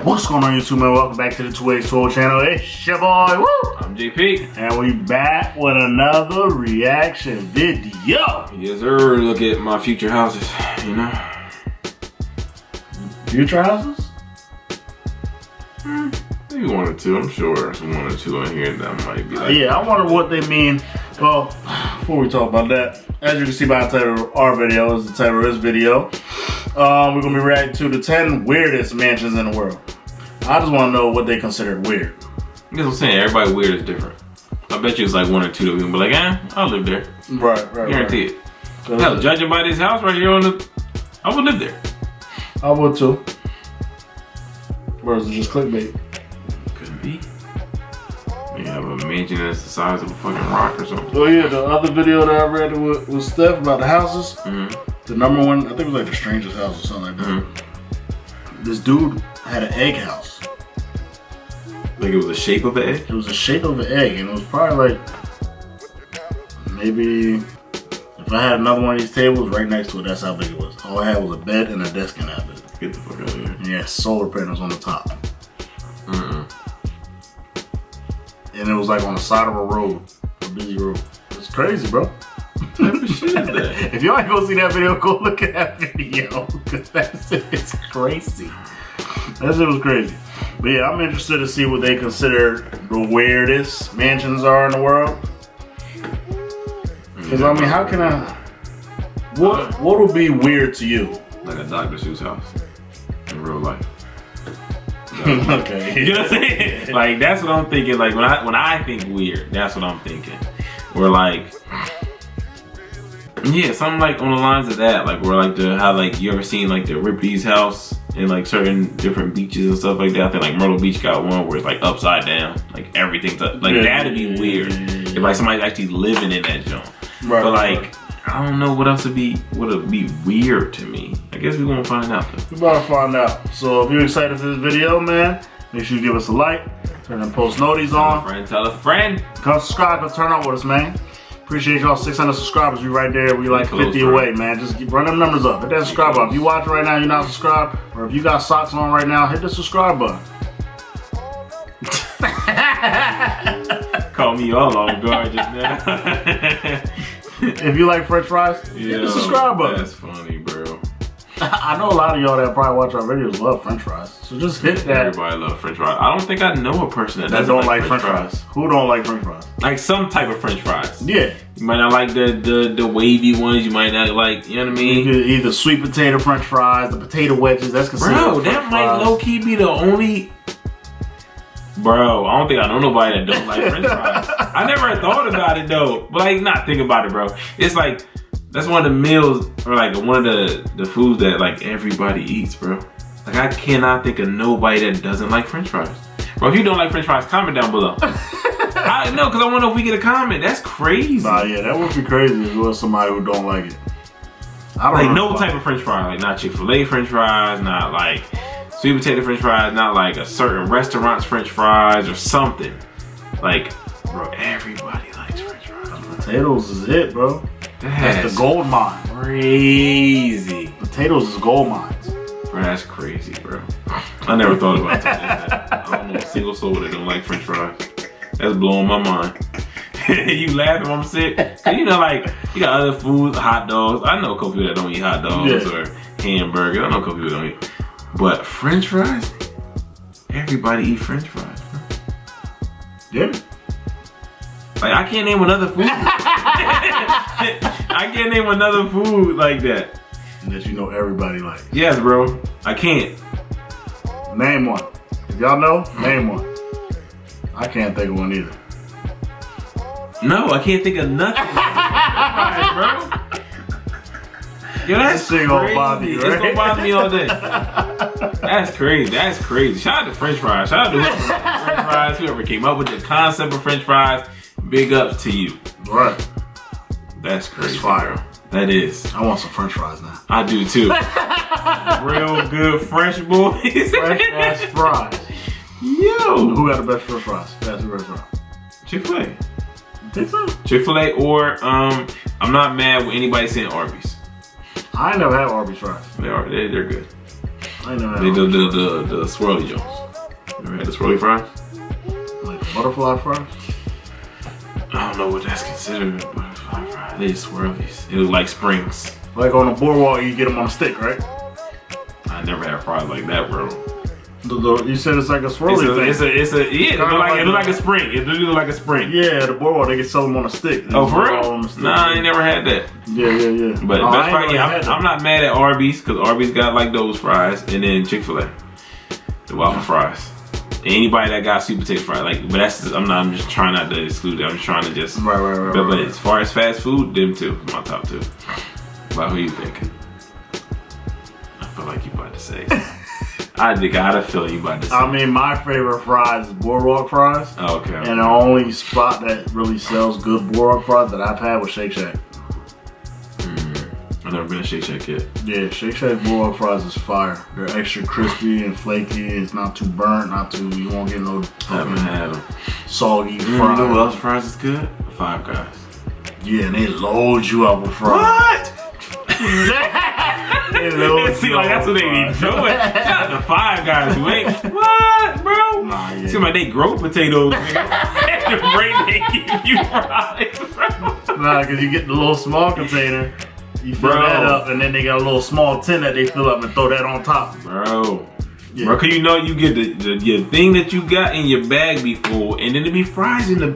What's going on, YouTube, man? Welcome back to the 2X12 channel. It's your boy, woo! I'm JP. And we back with another reaction video. Yes, sir. Look at my future houses, you know? Future houses? Maybe one or two. I'm sure there's one or two in here that might be like... Yeah, I wonder what they mean. Well, before we talk about that, as you can see by the title of our video, is the title of this video. We're going to be reacting to the 10 weirdest mansions in the world. I just want to know what they consider weird. I guess I'm saying everybody weird is different. I bet you it's like one or two that we can be like, I'll live there. Right. Guarantee it. Hell, judging by this house right here on the... I would live there. I would too. Or is it just clickbait? Could be. You have a mansion that's the size of a fucking rock or something. Oh yeah, the other video that I read with Steph about the houses. The number one, I think it was like the strangest house or something like that. This dude had an egg house. Like it was the shape of an egg? It was the shape of an egg, and it was probably like, maybe, if I had another one of these tables right next to it, that's how big it was. All I had was a bed and a desk in that bit. Get the fuck out of here. And yeah, solar panels on the top. And it was like on the side of a road, a busy road. It's crazy, bro. If y'all ain't gonna see that video, go look at that video, because that shit is crazy. That shit was crazy. But yeah, I'm interested to see what they consider the weirdest mansions are in the world. Because I mean, how can I? What would be weird to you? Like a Dr. Seuss house in real life. Okay. You know what I'm saying? Like that's what I'm thinking. Like when I think weird, that's what I'm thinking. We're like, yeah, something like on the lines of that. Like we're like how like you ever seen like the Ripley's house in like certain different beaches and stuff like that. I think like Myrtle Beach got one where it's like upside down, like everything's up. Like that'd be weird if like somebody's actually living in that joint. Right. But like I don't know what else would be weird to me. I guess we're gonna find out though. We're about to find out. So if you're excited for this video, man, make sure you give us a like, turn the post noties on. Tell a friend. Come subscribe, come turn on with us, man. Appreciate y'all 600 subscribers. We right there. We like 50 away, man. Just keep running them numbers up. Hit that subscribe button. If you watching right now, you're not subscribed, or if you got socks on right now, hit the subscribe button. Call me all on guard just now. If you like French fries, hit the subscribe button. That's funny, bro. I know a lot of y'all that probably watch our videos love French fries, so just hit that. Everybody loves French fries. I don't think I know a person that don't like French fries. Who don't like French fries? Like some type of French fries. Yeah. You might not like the wavy ones. You might not like, you know what I mean? Either sweet potato French fries, the potato wedges. That's considered Bro, that might low key be the only. Bro, I don't think I know nobody that don't like French fries. I never thought about it though. But like, not think about it, bro. It's like, that's one of the meals, or like one of the foods that like everybody eats, bro. Like I cannot think of nobody that doesn't like French fries. Bro, if you don't like French fries, comment down below. I know, because I want to know if we get a comment. That's crazy. Nah, yeah, that would be crazy if it was somebody who don't like it. I don't like know no type of French fry, like not Chick-fil-A French fries, not like sweet potato French fries, not like a certain restaurant's French fries or something. Like, bro, everybody likes French fries. Potatoes is it, bro. That's the gold mine. Crazy. Potatoes is gold mines. Bro, that's crazy, bro. I never thought about that. I don't know a single soul that don't like French fries. That's blowing my mind. You laughing when I'm sick? Cause you know, like, you got other foods, hot dogs. I know a couple people that don't eat hot dogs or hamburgers. I know a couple people that don't eat. But French fries? Everybody eat French fries, bro. Yeah. Like, I can't name another food. I can't name another food like that. That you know everybody likes. Yes, bro. I can't. Name one. If y'all know, name one. I can't think of one either. No, I can't think of nothing. Bro. Yo, that's crazy. Gonna bother you, right? It's gonna bother me all day. That's crazy. That's crazy. Shout out to French fries. Shout out to whoever French fries, whoever came up with the concept of French fries. Big ups to you. Right. That's crazy. That's fire. Bro. That is. I want some French fries now. I do too. Real good French boys. Fresh ass fries. Yo. Who got the best French fries? Fast French fries. Chick-fil-A. You think so? Chick-fil-A or I'm not mad with anybody saying Arby's. I ain't never had Arby's fries. They're good. I know They do the swirly joints. You ever had the swirly fries? Like butterfly fries? I don't know what that's considered. Butterfly fries. They swirlies. It was like springs. Like on the boardwalk, you get them on a stick, right? I never had fries like that, bro. You said it's like a swirly thing. It look like a spring. It look like a spring. Yeah, the boardwalk, they can sell them on a stick. Oh, for real? Nah, I ain't never had that. Yeah. But best fries, I'm not mad at Arby's, because Arby's got like those fries, and then Chick-fil-A, the waffle fries. Anybody that got sweet potato fries, like, but I'm just trying not to exclude it. I'm just trying to just. Right. But as far as fast food, them two, my top two. About who you think? I feel like you about to say. I think I had a feeling you about to say. I mean, my favorite fries is boardwalk fries. Oh, okay. And the only spot that really sells good boardwalk fries that I've had was Shake Shack. I've never been to Shake Shack yet. Yeah, Shake Shack boardwalk fries is fire. They're extra crispy and flaky. It's not too burnt, you won't get no I haven't had them. Soggy fries. You know what else fries is good? Five Guys. Yeah, and they load you up with fries. What? They See, like that's what they be doing. Shout out to Five Guys who ain't. What, bro? Nah, yeah. Seems like they grow potatoes. At the rate they give you fries, bro. Nah, because you get the little small container, you fill that up, and then they got a little small tin that they fill up and throw that on top. Bro. Yeah. Bro, cause you know you get your thing that you got in your bag be full, and then it be fries in the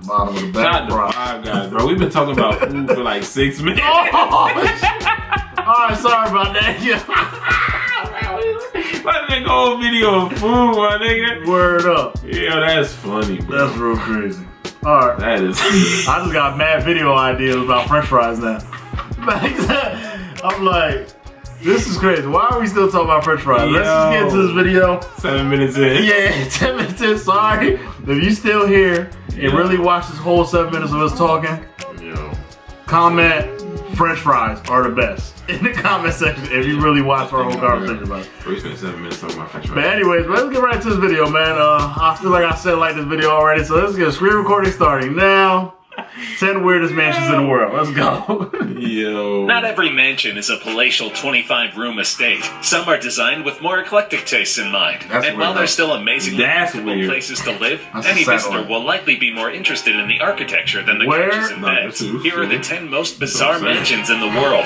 bottom of the bag. Shout out to Five Guys, bro. We've been talking about food for like 6 minutes. Alright, sorry about that. Yeah. Why did they go on video of food, my nigga? Word up. Yeah, that's funny, bro. That's real crazy. Alright. That is. I just got mad video ideas about French fries now. I'm like, this is crazy. Why are we still talking about French fries? Let's just get into this video. 7 minutes in. Yeah, 10 minutes in. Sorry. If you still here and really watch this whole 7 minutes of us talking, comment French fries are the best in the comment section if you really watch our whole conversation about it. We spent 7 minutes talking about French fries. But anyways, let's get right into this video, man. I feel like I said like this video already, so let's get screen recording starting now. 10 weirdest mansions in the world. Let's go. Yo. Not every mansion is a palatial 25-room estate. Some are designed with more eclectic tastes in mind. And while they're still amazingly comfortable places to live, any visitor will likely be more interested in the architecture than the couches and beds. Here are the 10 most bizarre mansions in the world.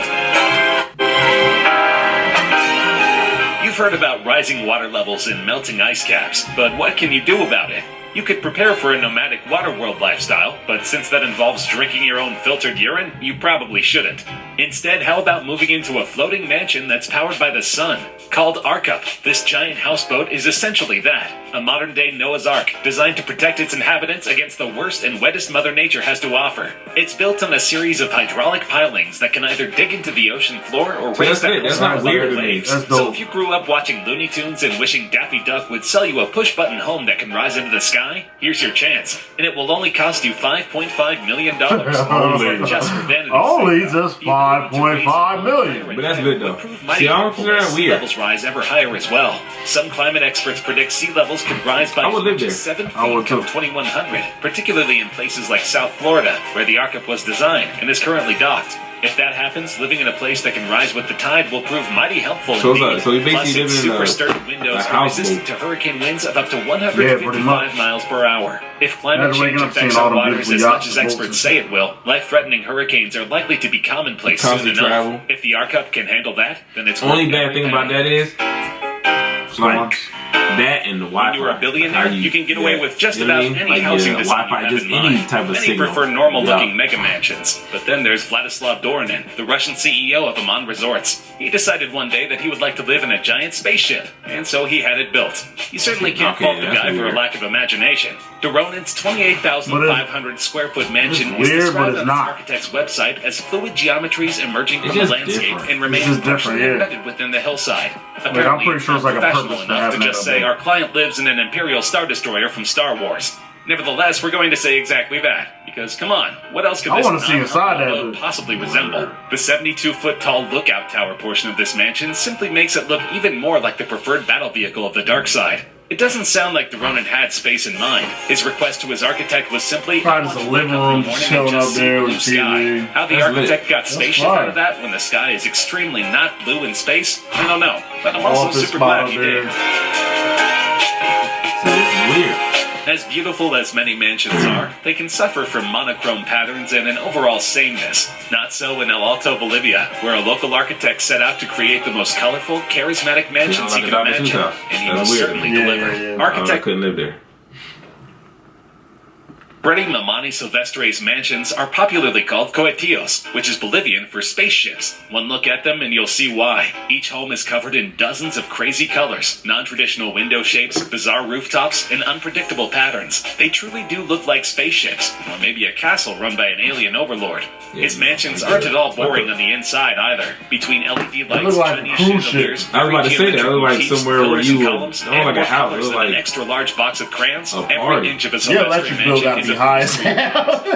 You've heard about rising water levels and melting ice caps, but what can you do about it? You could prepare for a nomadic waterworld lifestyle, but since that involves drinking your own filtered urine, you probably shouldn't. Instead, how about moving into a floating mansion that's powered by the sun? Called Arkha, this giant houseboat is essentially that. A modern-day Noah's Ark, designed to protect its inhabitants against the worst and wettest Mother Nature has to offer. It's built on a series of hydraulic pilings that can either dig into the ocean floor or raise that That's not weird waves. So if you grew up watching Looney Tunes and wishing Daffy Duck would sell you a push-button home that can rise into the sky, here's your chance. And it will only cost you $5.5 million. Only just for vanity. Only just $5.5 million. But that's good though. See, I don't consider that weird. Levels rise ever higher as well. Some climate experts predict sea levels could rise by 7 feet come 2100, particularly in places like South Florida, where the Arkha was designed and is currently docked. If that happens, living in a place that can rise with the tide will prove mighty helpful. So you basically Plus, its super live sturdy windows are resistant to hurricane winds of up to 155 miles per hour. If climate change affects our waters as much as experts say it will, life-threatening hurricanes are likely to be commonplace soon enough. If the Arkha can handle that, then it's only bad thing about that is like that and the Wi-Fi. When you're a billionaire, you can get away with just about any housing design Wi-Fi, just any type of Many signal. prefer normal-looking mega mansions. But then there's Vladislav Dorinin, the Russian CEO of Aman Resorts. He decided one day that he would like to live in a giant spaceship, and so he had it built. You certainly can't fault the guy for a lack of imagination. Doronin's 28,500 square foot mansion is described on its architect's website as fluid geometries emerging from the landscape and remaining partially embedded within the hillside. Apparently, I'm pretty sure it's like a professional enough to just say our client lives in an Imperial Star Destroyer from Star Wars. Nevertheless, we're going to say exactly that, because come on, what else could this boat possibly resemble? The 72-foot tall lookout tower portion of this mansion simply makes it look even more like the preferred battle vehicle of the dark side. It doesn't sound like the Ronin had space in mind. His request to his architect was simply, Probably just a living room chilling up there with TV. How the architect got Spaceship out of that when the sky is extremely not blue in space, I don't know. But I'm also super glad he did. It's weird. As beautiful as many mansions are, they can suffer from monochrome patterns and an overall sameness. Not so in El Alto, Bolivia, where a local architect set out to create the most colorful, charismatic mansions he could imagine, and he most certainly delivered. Architect couldn't live there. Freddy Mamani Silvestre's mansions are popularly called cohetillos, which is Bolivian for spaceships. One look at them and you'll see why. Each home is covered in dozens of crazy colors, non-traditional window shapes, bizarre rooftops, and unpredictable patterns. They truly do look like spaceships, or maybe a castle run by an alien overlord. His mansions aren't at all boring on the inside either. Between LED lights, Chinese chandeliers, I was about to say that. It looked like somewhere where you would, like a house. It was like an extra large box of crayons. Every inch of a Silvestre mansion is a high.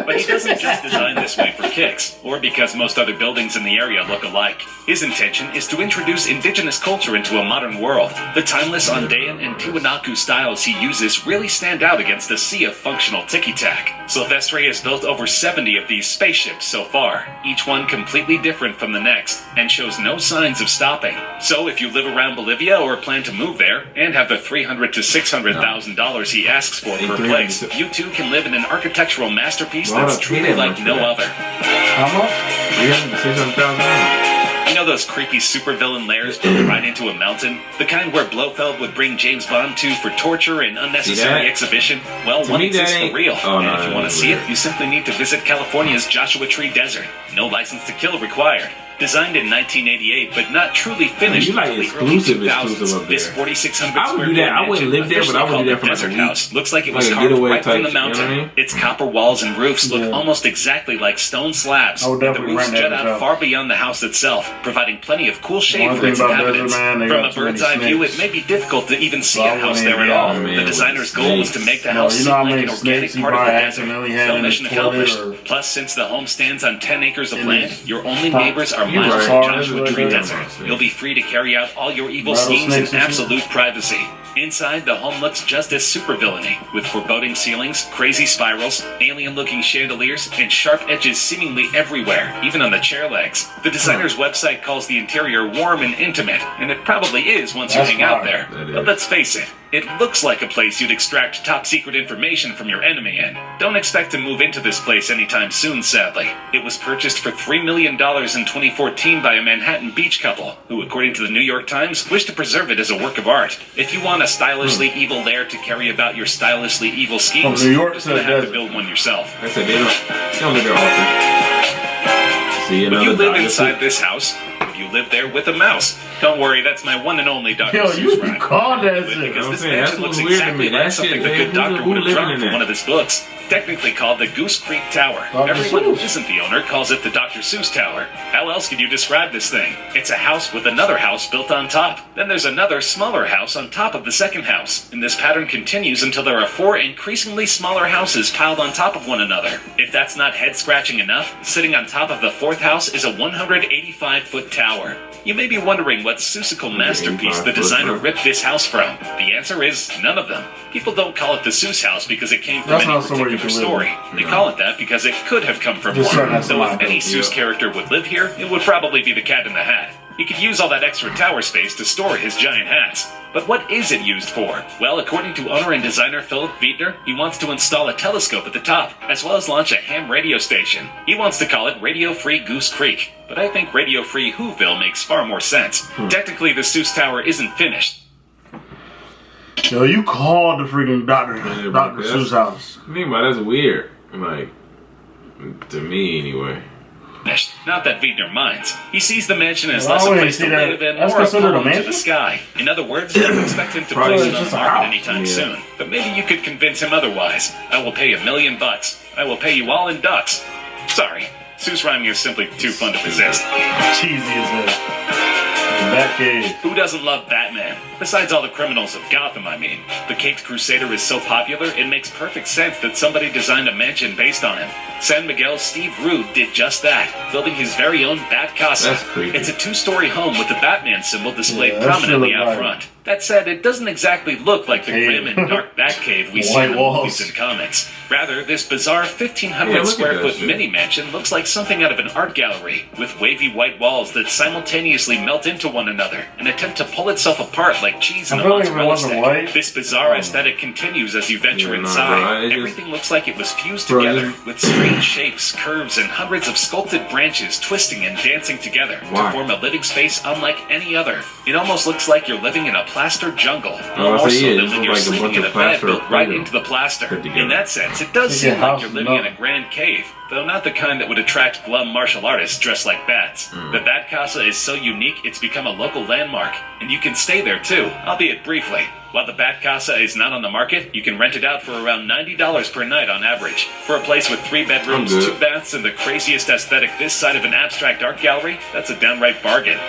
But he doesn't just design this way for kicks, or because most other buildings in the area look alike. His intention is to introduce indigenous culture into a modern world. The timeless Andean and Tiwanaku styles he uses really stand out against a sea of functional ticky-tack. Silvestre has built over 70 of these spaceships so far, each one completely different from the next, and shows no signs of stopping. So if you live around Bolivia or plan to move there, and have the $300,000 to $600,000 he asks for per place, you too can live in an architectural masterpiece that's truly like no other. How much? $300,000. You know those creepy supervillain lairs built right into a mountain? The kind where Blofeld would bring James Bond to for torture and unnecessary exhibition? Well, one exists for real. And if you want to see it, you simply need to visit California's Joshua Tree Desert. No license to kill required. Designed in 1988, but not truly finished until the early 2000s. This 4,600 I would do that. I wouldn't live there, but I would do that for Desert House. Looks like it was carved right from the mountain. You know what I mean? Its copper walls and roofs look almost exactly like stone slabs. And the roofs jut out far beyond the house itself, providing plenty of cool shade for its inhabitants. From a bird's eye view, it may be difficult to even see a house there at all. The designer's goal was to make the house seem like an organic part of the desert. No mission accomplished. Plus, since the home stands on 10 acres of land, your only neighbors are miles from Joshua Tree Desert. You'll be free to carry out all your evil schemes in absolute privacy. Inside, the home looks just as supervillainy, with foreboding ceilings, crazy spirals, alien-looking chandeliers, and sharp edges seemingly everywhere, even on the chair legs. The designer's website calls the interior warm and intimate, and it probably is once you hang out there. But let's face it, it looks like a place you'd extract top-secret information from your enemy in. Don't expect to move into this place anytime soon, sadly. It was purchased for $3 million in 2014 by a Manhattan beach couple, who, according to the New York Times, wish to preserve it as a work of art. If you want a stylishly evil lair to carry about your stylishly evil schemes, you're just going to have to build one yourself. I said they don't live there often. See, if you live inside this house, you live there with a mouse. Don't worry, that's my one and only Dr. Seuss rhyme. Call that shit. Because this mansion looks exactly like something the good doctor would have drawn from one of his books. Technically called the Goose Creek Tower. Everyone who isn't the owner calls it the Dr. Seuss Tower. How else could you describe this thing? It's a house with another house built on top. Then there's another smaller house on top of the second house. And this pattern continues until there are 4 increasingly smaller houses piled on top of one another. If that's not head-scratching enough, sitting on top of the 4th house is a 185-foot tower. You may be wondering what Seussical masterpiece the designer ripped this house from. The answer is none of them. People don't call it the Seuss house because it came from any particular story. They call it that because it could have come from one. So if any Seuss character would live here, it would probably be the Cat in the Hat. He could use all that extra tower space to store his giant hats. But what is it used for? Well, according to owner and designer Philip Wiedner, he wants to install a telescope at the top, as well as launch a ham radio station. He wants to call it Radio Free Goose Creek. But I think Radio Free Whoville makes far more sense. Technically, the Seuss Tower isn't finished. Yo, you called the freaking Dr. Seuss house. Think about it, that's weird. Like, to me anyway. Not that Wiedner minds. He sees the mansion as less a place to live and more a column to the sky. In other words, don't expect him to place it on the market anytime soon. But maybe you could convince him otherwise. I will pay $1 million. I will pay you all in ducks. Sorry, Seuss rhyming is simply too fun to resist. Cheesy as hell. Batcave. Who doesn't love Batman? Besides all the criminals of Gotham, I mean. The Caped Crusader is so popular, it makes perfect sense that somebody designed a mansion based on him. San Miguel's Steve Rude did just that, building his very own Bat Casa. That's creepy. It's a 2-story home with the Batman symbol displayed prominently out front. That said, it doesn't exactly look like the Cave. grim and dark Batcave we see White in the walls. movies and comics. Rather, this bizarre 1,500 Yeah, look at square that foot shit. mini mansion looks like something out of an art gallery, with wavy white walls that simultaneously melt into one another and attempt to pull itself apart like cheese in I a feel like if it mozzarella wasn't stick. white- This bizarre aesthetic continues as you venture Yeah, nah, inside. bro, it just- Everything looks like it was fused Bro, together, this- with strange shapes, curves, and hundreds of sculpted branches twisting and dancing together Why? to form a living space unlike any other. It almost looks like you're living in a plaster jungle. Oh, I More see so it. than It when looks you're like a sleeping bunch in a of bed plaster built of right Play-Doh into the plaster. put together. In that sense, it does Think seem your like house you're is living in a nothing. grand cave, though not the kind that would attract glum martial artists dressed like bats. The Bat Casa is so unique it's become a local landmark, and you can stay there too, albeit briefly. While the Bat Casa is not on the market, you can rent it out for around $90 per night on average. For a place with 3 bedrooms, I'm good. 2 baths, and the craziest aesthetic this side of an abstract art gallery, that's a downright bargain.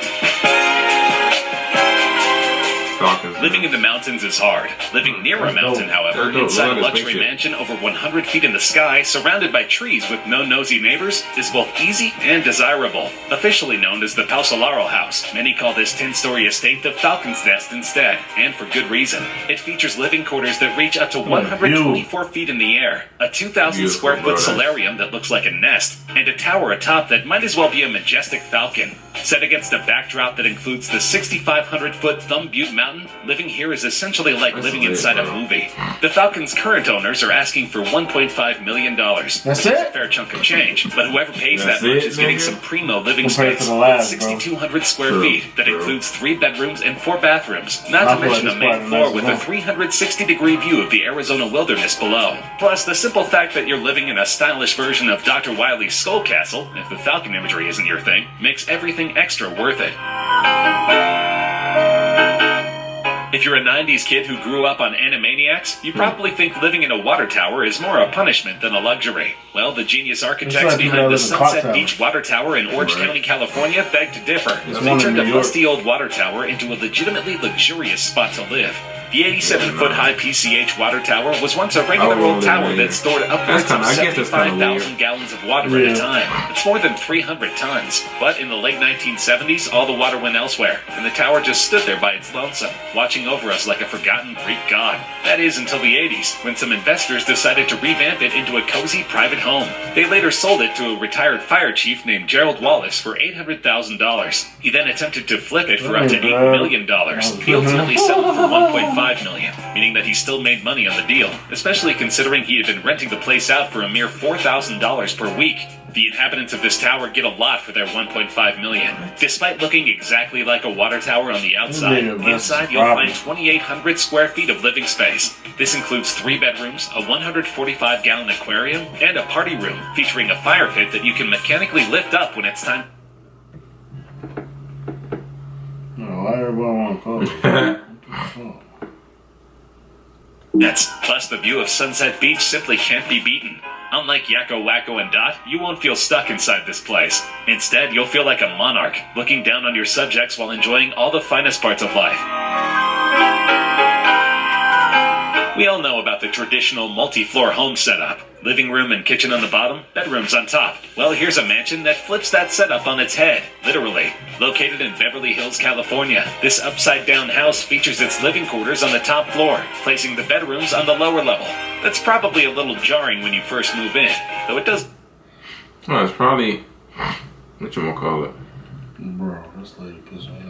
Falcons. Living in the mountains is hard. Living near a That's mountain, dope. however, That's dope. inside Look a at luxury Spaceship. mansion over 100 feet in the sky, surrounded by trees with no nosy neighbors, is both easy and desirable. Officially known as the Pausolaro House, many call this 10-story estate the Falcon's Nest instead, and for good reason. It features living quarters that reach up to 124 feet in the air, a 2,000 Beautiful, square foot bro. solarium that looks like a nest, and a tower atop that might as well be a majestic falcon. Set against a backdrop that includes the 6,500-foot Thumb Butte Mountain, living here is essentially like That's living lit, inside bro. a movie. The Falcons' current owners are asking for $1.5 million. That's which is it? a fair chunk of change, but whoever pays That's that much it, is getting nigga? some primo living Compared space to the last, with bro. 6,200 square True, feet that true. includes 3 bedrooms and 4 bathrooms, not I to feel like mention a this main part floor is with nice a 360-degree view of the Arizona wilderness below. Plus, the simple fact that you're living in a stylish version of Dr. Wily's Skull Castle, if the Falcon imagery isn't your thing, makes everything extra worth it. If you're a 90s kid who grew up on Animaniacs, you probably think living in a water tower is more a punishment than a luxury. Well, the genius architects like people behind that the live in clock Sunset towers. Beach Water Tower in Orange Right. County, California, beg to differ. There's They one in turned a New York. musty old water tower into a legitimately luxurious spot to live. The 87-foot high PCH water tower was once a regular Oh, old yeah, tower yeah. that stored upwards That's kinda- of I guess that's kinda 75,000 gallons of water at Yeah. a time. It's more than 300 tons. But in the late 1970s, all the water went elsewhere, and the tower just stood there by its lonesome, watching over us like a forgotten Greek god. That is until the 80s, when some investors decided to revamp it into a cozy private home. They later sold it to a retired fire chief named Gerald Wallace for $800,000. He then attempted to flip it for up to $8 million. He ultimately settled for $1.5 million, meaning that he still made money on the deal, especially considering he had been renting the place out for a mere $4,000 per week. The inhabitants of this tower get a lot for their $1.5 million. Despite looking exactly like a water tower on the outside, Yeah, that's inside you'll property. find 2,800 square feet of living space. This includes 3 bedrooms, a 145-gallon aquarium, and a party room featuring a fire pit that you can mechanically lift up when it's time. Why everybody want to call it? Plus, the view of Sunset Beach simply can't be beaten. Unlike Yakko, Wacko, and Dot, you won't feel stuck inside this place. Instead, you'll feel like a monarch, looking down on your subjects while enjoying all the finest parts of life. We all know about the traditional multi-floor home setup. Living room and kitchen on the bottom, bedrooms on top. Well, here's a mansion that flips that setup on its head, literally. Located in Beverly Hills, California, this upside-down house features its living quarters on the top floor, placing the bedrooms on the lower level. That's probably a little jarring when you first move in, though it does Oh, it's probably what you gonna call it? Bro, this lady pissed me off.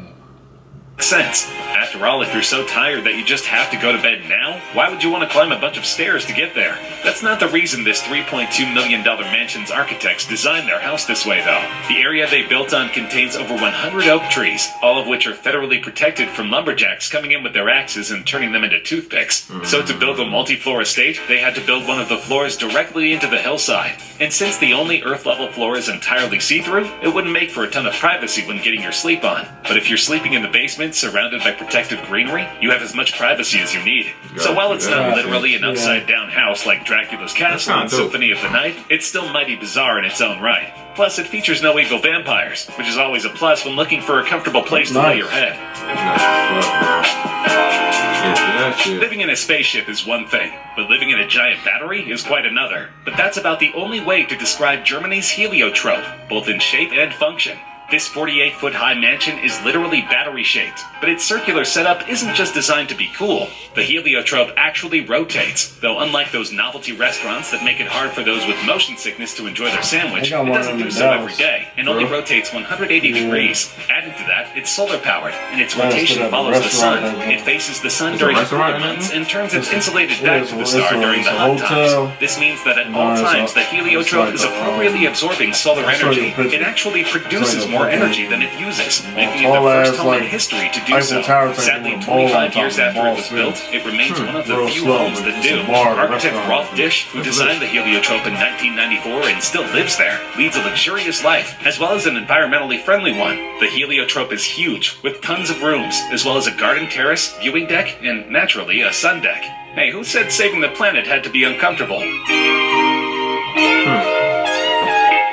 make sense. After all, if you're so tired that you just have to go to bed now, why would you want to climb a bunch of stairs to get there? That's not the reason this $3.2 million mansion's architects designed their house this way, though. The area they built on contains over 100 oak trees, all of which are federally protected from lumberjacks coming in with their axes and turning them into toothpicks. So to build a multi-floor estate, they had to build one of the floors directly into the hillside. And since the only earth-level floor is entirely see-through, it wouldn't make for a ton of privacy when getting your sleep on. But if you're sleeping in the basement, surrounded by protective greenery, you have as much privacy as you need. So while it's not Gotcha. literally an upside-down house like Dracula's castle kinda and dope. Symphony of the Night, it's still mighty bizarre in its own right. Plus, it features no evil vampires, which is always a plus when looking for a comfortable place to lay Nice. your head. Nice as fuck, bro. Yeah, see that shit. Living in a spaceship is one thing, but living in a giant battery is quite another. But that's about the only way to describe Germany's Heliotrope, both in shape and function. This 48-foot high mansion is literally battery-shaped, but its circular setup isn't just designed to be cool. The Heliotrope actually rotates, though unlike those novelty restaurants that make it hard for those with motion sickness to enjoy their sandwich, it doesn't do so every day, and only rotates 180 degrees. Adding to that, it's solar-powered, and its rotation follows the sun. It faces the sun during the cooler months and turns its insulated back to the star during the hot times. This means that at all times, the Heliotrope is appropriately absorbing solar energy. It actually produces more energy than it uses, making it the first home in history to do so. Sadly, 25 years after it was built, it remains one of the few homes that do. Architect Rolf Dish, who designed the Heliotrope in 1994 and still lives there, leads a luxurious life, as well as an environmentally friendly one. The Heliotrope is huge, with tons of rooms, as well as a garden terrace, viewing deck, and naturally, a sun deck. Hey, who said saving the planet had to be uncomfortable?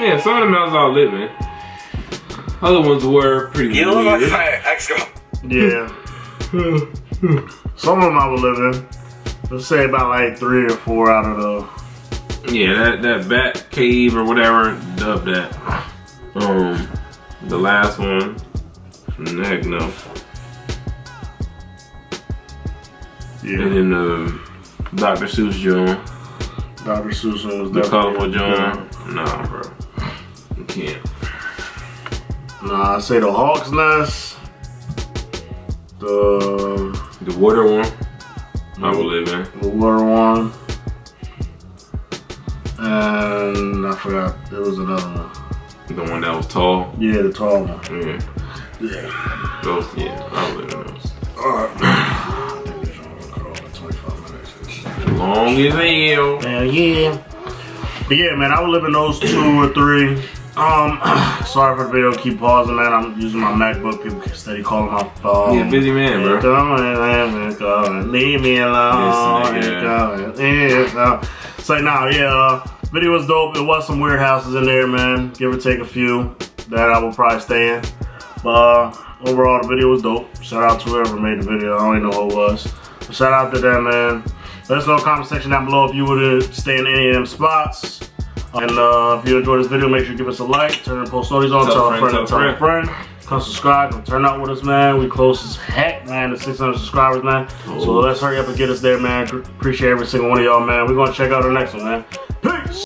Yeah, some of them houses all living. Other ones were pretty You look weird. like my ex-girl. Yeah. Some of them I would live in. Let's say about like 3 or 4 out of the. Yeah, that bat cave or whatever, dubbed that. The last one, heck no. Yeah. And then the Dr. Seuss John, Dr. Seuss was the definitely. colorful John. Nah, bro, you can't. Nah, I say the Hawk's Nest. The water one, I would live in. The water one. And I forgot, there was another one. The one that was tall. Yeah, the tall one. Yeah. Yeah. Those, yeah, I would live in those. Alright. I think this one will cut off at 25 minutes. Long as hell. Hell yeah. But yeah, man, I would live in those 2 or 3. Sorry for the video, keep pausing, man. I'm using my MacBook. People keep steady calling my phone. Yeah, busy man, bro. Leave me alone. It's like, nah, yeah, video was dope. There was some weird houses in there, man. Give or take a few that I will probably stay in. But overall, the video was dope. Shout out to whoever made the video. I don't even know who it was. But shout out to them, man. Let us know in the comment section down below if you would stay in any of them spots. And if you enjoyed this video, make sure you give us a like, turn the post stories on, tell a friend, tell a friend. Come subscribe, come turn out with us, man. We close as heck, man, to 600 subscribers, man. So let's hurry up and get us there, man. Appreciate every single one of y'all, man. We're gonna check out our next one, man. Peace!